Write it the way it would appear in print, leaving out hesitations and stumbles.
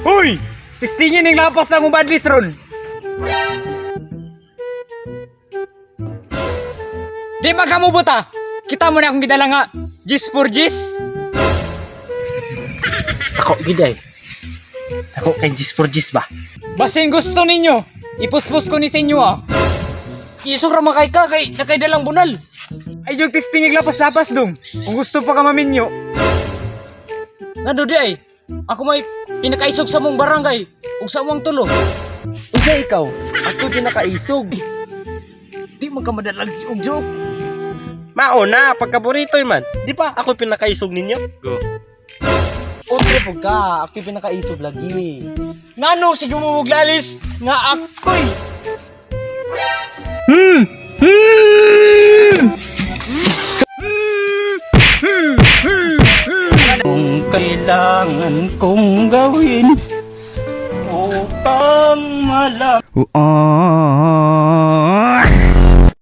Uy! Tistingin ng lapas ng umadlis ron! Di ba ka mo buta? Kita mo na akong gidala nga Gis for Gis? Ako, giday. Ako kay Gis for Gis ba? Basin gusto ninyo, ipuspos ko ni sa inyo ah. Isog ramakay ka kay nakaidalang bunal. Ay yung testing lapas-lapas dong. Kung gusto pa ka maminyo. Ano di ay? Ako may pinakaisog sa mong barangay ug sa mong tulo. Unsa ikaw? Ako pinakaisog. Di man ka madalag og joke. Mao na, pagkaboritoy man. Di pa ako pinakaisog ninyo? Go. Otre po ka, ako pinakaisog lagi. Ngano sige mo muglalis nga ako'y. Kung kailangan kong gawin upang malam